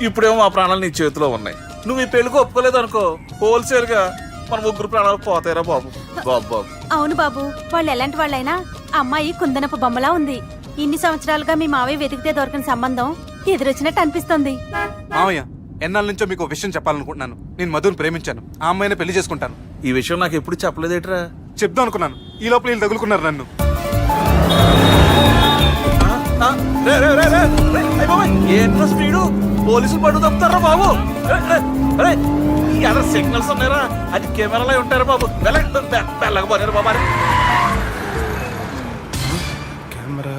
ఇప్పుడేమో మా ప్రాణాలు నీ చేతిలో ఉన్నాయి. నువ్వు ఈ పెళ్లికి ఒప్పుకోలేదు అనుకో, హోల్సేల్ గా మన ముగ్గురు ప్రాణాలు పోతాయిరా బాబు. బాబు బాబు. అవును బాబు, వాళ్ళు ఎలాంటి వాళ్ళైనా అమ్మాయి కుందనపు బొమ్మలా ఉంది. ఇన్ని సంవత్సరాలుగా మీ మావయ్య వెతికితే దొరకని సంబంధం ఎదురొచ్చినట్టు అనిపిస్తుంది. మామయ్య, ఎన్నాళ్ళ నుంచో మీకు ఒక విషయం చెప్పాలనుకుంటున్నాను. నేను మధుని ప్రేమించాను, ఆ అమ్మాయిని పెళ్లి చేసుకుంటాను. ఈ విషయం నాకు ఎప్పుడు చెప్పలేదేట్రా? చెప్దాం అనుకున్నాను, ఈ లోపల వీళ్ళు తగులుకున్నారు నన్ను. ఏంట్రా స్పీడు? పోలీసులు పట్టు తప్పుతారా బాబు? ఎలా సిగ్నల్స్ ఉన్నారా? అది కెమెరాలో ఉంటారా బాబు? వెళ్ళకపోయారు బాబా. కెమెరా.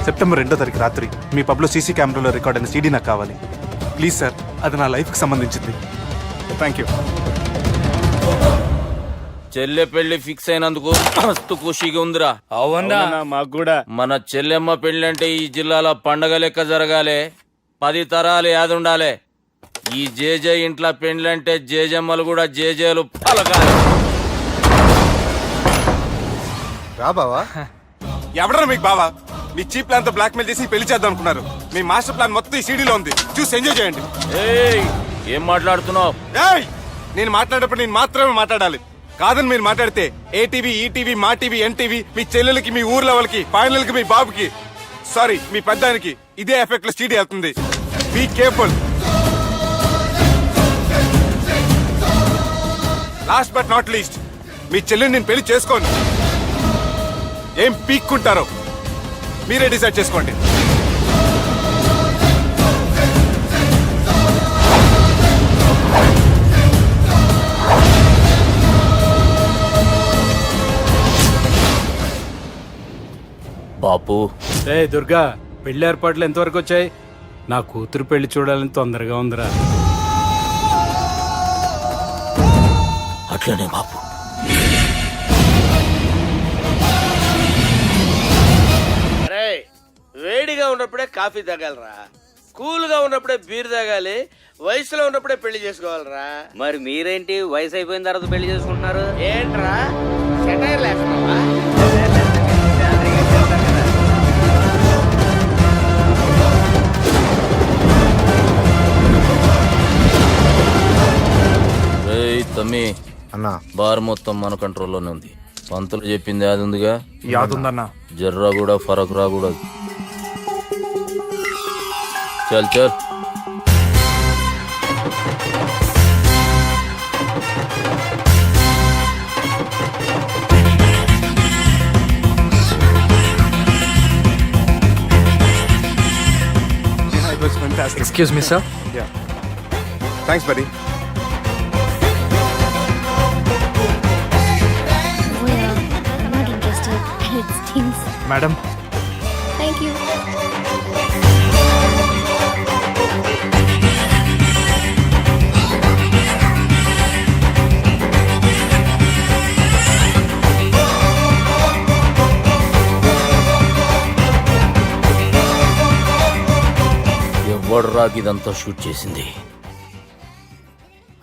సెప్టెంబర్ 2వ తారీఖు రాత్రి మీ పబ్లో సీసీ కెమెరాలో రికార్డ్ అయిన సీడీ నాకు కావాలి. ప్లీజ్ సార్, అది నా లైఫ్కి సంబంధించింది. Thank you. చెల్లె పెళ్లి ఫిక్స్ అయినందుకు మస్తు ఖుషిగా ఉందిరా. అవునా మాకు కూడా. మన చెల్లెమ్మ పెళ్లి అంటే ఈ జిల్లాలో పండగ లెక్క జరగాలి, 10 తరాలు యాదుండాలి. ఈ జేజే ఇంట్లో పెండ్లంటే జేజమ్మలు కూడా జేజేలు పలకాలి. రా బావా. ఎవడరా మీకు బావా? మీ చీప్ ప్లాన్ తో బ్లాక్ మెయిల్ చేసి పెళ్లి చేద్దాం అనుకున్నారు. మీ మాస్టర్ ప్లాన్ మొత్తం ఈ సీడీలో ఉంది, చూసి ఎంజాయ్ చేయండి. ఏయ్, ఏం మాట్లాడుతున్నావు? ఏయ్, నేను మాట్లాడేటప్పుడు నేను మాత్రమే మాట్లాడాలి. కాదని మీరు మాట్లాడితే ఏటీవీ, ఈటీవీ, మా టీవీ, ఎన్టీవీ, మీ చెల్లెలకి, మీ ఊర్ల వాళ్ళకి, ఫైనల్ కి మీ బాబుకి, సారీ మీ పెద్దానికి ఇదే ఎఫెక్ట్ లో సీడీ వెళ్తుంది. Be careful. Last but not least, మీ చెల్లిని నేను పెళ్లి చేసుకోను. ఏం పీక్కుంటారో మీరే డిసైడ్ చేసుకోండి. బాపు, రే దుర్గా, పెళ్లి ఏర్పాట్లు ఎంతవరకు వచ్చాయి? నా కూతురు పెళ్లి చూడాలని తొందరగా ఉందిరా. అట్లనే బాపు. అరే, వేడిగా ఉన్నప్పుడే కాఫీ తాగాలరా, కూల్ గా ఉన్నప్పుడే బీర్ తాగాలి, వయసులో ఉన్నప్పుడే పెళ్లి చేసుకోవాలరా. మరి మీరేంటి వయసు అయిపోయిన తర్వాత పెళ్లి చేసుకుంటున్నారు? ఏంట్రా సెటైర్లు వేస్తున్నావా? రేయ్ తమ్మి, అన్నా బార్ మొత్తం మన కంట్రోల్లోనే ఉంది. పంతులు చెప్పింది అది ఉందిగా, యాదుందన్నా. జర్రా కూడా ఫరక్ రాకూడదు. చల్ చల్. Excuse me, sir. Yeah. Thanks, buddy. Oh yeah, I'm not interested. It stinks. Madam. Thank you. ఎవడు రాకి ఇదంతా షూట్ చేసింది?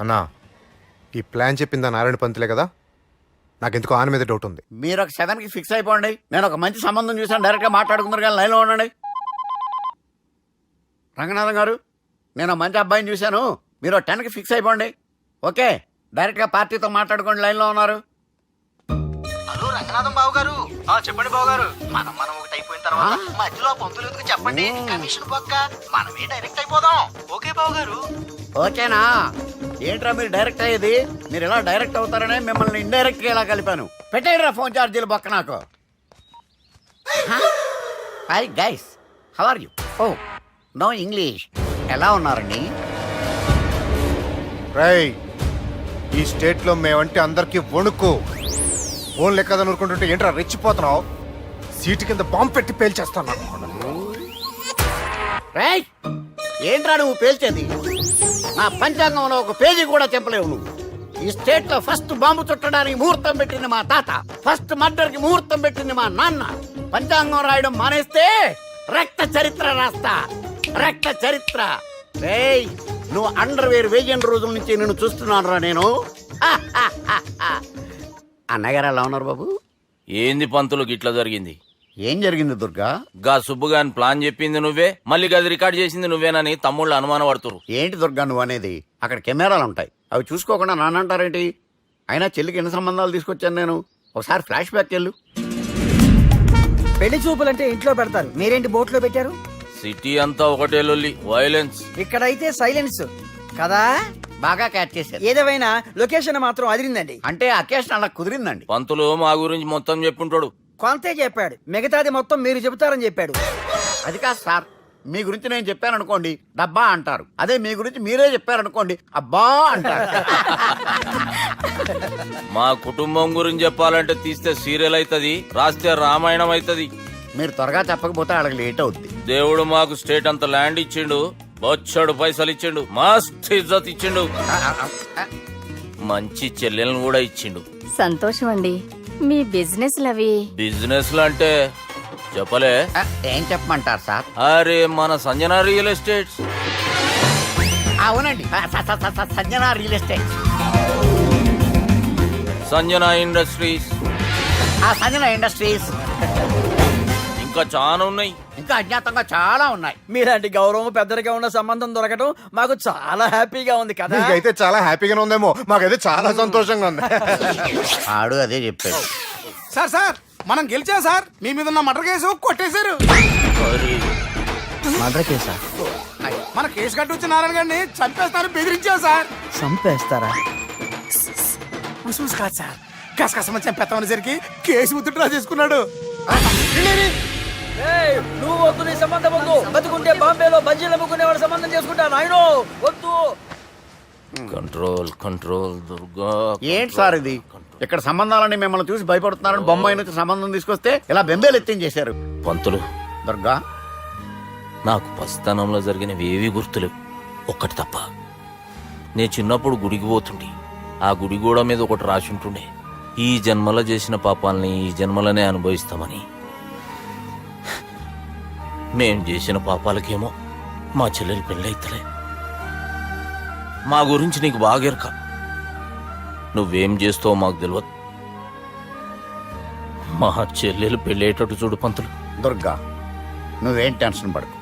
అన్నా, ఈ ప్లాన్ చెప్పిందా నారాయణ పంతులే కదా? నాకెందుకో ఆయన మీద డౌట్ ఉంది. మీరు ఒక 7కి ఫిక్స్ అయిపోండి. నేను ఒక మంచి సంబంధం చూసాను, డైరెక్ట్ గా మాట్లాడుకుందరు కానీ లైన్లో ఉండండి. రంగనాథం గారు, నేను మంచి అబ్బాయిని చూశాను, మీరు 10కి ఫిక్స్ అయిపోండి. ఓకే, డైరెక్ట్ గా పార్టీతో మాట్లాడుకోండి, లైన్లో ఉన్నారు. హలో రంగనాథం బాబు గారు. చెప్పండి బాబు గారు. మనం ఒకటి అయిపోయిన తర్వాత మధ్యలో పంతులు ఎందుకు చెప్పండి, కమిషన్ పక్క మనమే డైరెక్ట్ అయిపోదాం. ఓకే బాబు గారు. ఓకేనా? ఏంట్రా మీరు డైరెక్ట్ అయ్యేది? మీరు ఇలా డైరెక్ట్ అవుతారనే మిమ్మల్ని ఇండైరెక్ట్ గా ఇలా కలిపాను. పెట్టేయరా ఫోన్ ఛార్జీలు బొక్క నాకు. Hi guys, how are you? Oh no English. ఎలా ఉన్నారండి? రేయ్, ఈ స్టేట్ లో మేమంటే అందరికి వణుకు. ఫోన్ లెక్కదని ఊరుకుంటుంటే ఏంట్రా రెచ్చిపోతున్నావు? సీటు కింద బాంబు పెట్టి పేల్చేస్తాను. రేయ్, ఏంట్రా నువ్వు పేల్చేది? నా పంచాంగంలో ఒక పేజీ కూడా చెప్పలేవు నువ్వు. ఈ స్టేట్ లో ఫస్ట్ బాంబు చుట్టడానికి ముహూర్తం పెట్టింది మా తాత, ఫస్ట్ మర్డర్ కి ముహూర్తం పెట్టింది మా నాన్న. పంచాంగం రాయడం మానేస్తే రక్త చరిత్ర రాస్తా, రక్త చరిత్ర. రేయ్, నువ్వు అండర్వేర్ వేయని రోజుల నుంచి నేను చూస్తున్నాను రా నేను. అన్నగారు ఎలా ఉన్నారు బాబు? ఏంది పంతులు గిట్లా జరిగింది? ఏం జరిగింది దుర్గా? గా సుబ్బుగాని ప్లాన్ చెప్పింది నువ్వే, మళ్ళీ గది రికార్డ్ చేసింది నువ్వేనని తమ్ముళ్ళు అనుమాన పడుతురు. ఏంటి దుర్గా నువ్వు అనేది? అక్కడ కెమెరాలు ఉంటాయి, అవి చూసుకోకుండా నానంటారేంటి? అయినా చెల్లికి ఎన్ని సంబంధాలు తీసుకొచ్చాను నేను. ఒకసారి ఫ్లాష్ బ్యాక్ వెళ్ళు. పెళ్లి చూపులంటే ఇంట్లో పెడతారు, మీరేంటి బోట్లో పెట్టారు? సిటీ అంతా ఒకటే లొల్లి, వైలెన్స్. ఇక్కడైతే సైలెన్స్ కదా. బాగా క్యాచ్ చేశారు. ఏదేమైనా లొకేషన్ మాత్రం అదిరిందండి. అంటే అకేషన్ అలా కుదిరిందండి. పంతులు మా గురించి మొత్తం చెప్పుంటాడు. కొంతే చెప్పాడు, మిగతాది మొత్తం మీరు చెబుతారని చెప్పాడు. అది కాదు సార్, మీ గురించి నేను చెప్పాను అనుకోండి డబ్బా అంటారు, అదే మీ గురించి మీరే చెప్పారనుకోండి అబ్బా అంటారు. మా కుటుంబం గురించి చెప్పాలంటే తీస్తే సీరియల్ అవుతుంది, రాస్తే రామాయణం అవుతుంది. మీరు త్వరగా చెప్పకపోతే వాళ్ళకి లేట్ అవుద్ది. దేవుడు మాకు స్టేట్ అంత ల్యాండ్ ఇచ్చిండు, బొచ్చడు పైసలు ఇచ్చిండు, మస్త్ ఇజ్జత్ ఇచ్చిండు, మంచి చెల్లెలను కూడా ఇచ్చిండు. సంతోషం అండి. మీ బిజినెస్ లవి బిజినెస్ అంటే చెప్పలే. ఏం చెప్పమంటారు సార్? అరే మన సంజన రియల్ ఎస్టేట్స్. అవునండి, Sanjana real estate, Sanjana industries, Sanjana industries, ఇంకా చాలా ఉన్నాయి. ఇంకా అజ్ఞాతంగా చాలా ఉన్నాయి. మీలాంటి గౌరవం పెద్దరిగా ఉన్న సంబంధం దొరకటం మాకు చాలా హ్యాపీగా ఉంది కదా. మీకైతే చాలా హ్యాపీగానే ఉందేమో, మాకైతే చాలా సంతోషంగా ఉంది. ఆడు అదే చెప్పాడు. సార్ మనం గెలిచాం సార్. మీ మీద ఉన్న మర్డర్ కేసు కొట్టేశారు. మర్డర్ కేసా? మన కేసు కట్టి వచ్చిన నారాయణ గారిని చంపేస్తాను బెదిరించాం సార్. చంపేస్తారా? చూసి కాదు సార్, కసకసమని చంపేస్తామనేసరికి కేసు విత్డ్రా చేసుకున్నాడు. నువ్వు వద్దు, నీ సంబంధం వద్దు. బతుకుంటే బాంబేలో బజ్జీలు అమ్ముకునే వాడు సంబంధం చేసుకుంటా. నాయనో వద్దు. Control control Durga. ఏంటి సార్ ఇది? ఇక్కడ సంబంధాలని మిమ్మల్ని చూసి భయపడుతున్నారని బొమ్మాయి నుంచి సంబంధం తీసుకొస్తే ఇలా బెంబేలు ఎత్తించేశారు. పంతులు, దుర్గా, నాకు పసితనంలో జరిగినవి ఏవి గుర్తులేవు, ఒక్కటి తప్ప. నేను చిన్నప్పుడు గుడికి పోతుండే, ఆ గుడి గోడ మీద ఒకటి రాసి ఉంటుండే, ఈ జన్మలో చేసిన పాపాలని ఈ జన్మలనే అనుభవిస్తామని. మేం చేసిన పాపాలకేమో మా చెల్లెలు పెళ్ళైతలే. మా గురించి నీకు బాగెరక, నువ్వేం చేస్తావో మాకు తెలియదు. మా చెల్లెలు పెళ్ళేటట్టు చూడు పంతులు. దుర్గా, నువ్వేం టెన్షన్ పడకు.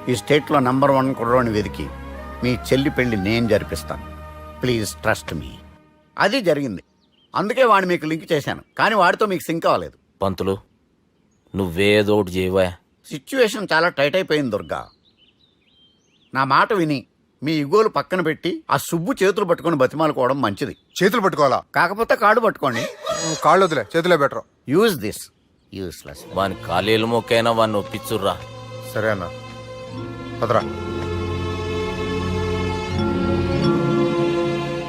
ఈ స్టేట్లో నంబర్ 1 కుర్రోని వెతికి మీ చెల్లి పెళ్లి నేను జరిపిస్తాను. Please trust me. అది జరిగింది, అందుకే వాడిని మీకు లింక్ చేశాను, కానీ వాడితో మీకు సింక్ అవ్వలేదు. పంతులు, నువ్వేదోటి చేయవా. సిచ్యువేషన్ చాలా టైట్ అయిపోయింది దుర్గా. నా మాట విని మీ ఇగోలు పక్కన పెట్టి ఆ సుబ్బు చేతులు పట్టుకొని బతిమాలుకోవడం మంచిది. చేతులు పట్టుకోవాలా? కాకపోతే కాడు పట్టుకోండి. కాళ్ళు వదిలే, చేతులే బెటర్. Use this. యూస్లెస్. వాని కాలేలు మొక్కైనా వాడిని ఒప్పించుర్రా. సరే అన్న, పదరా.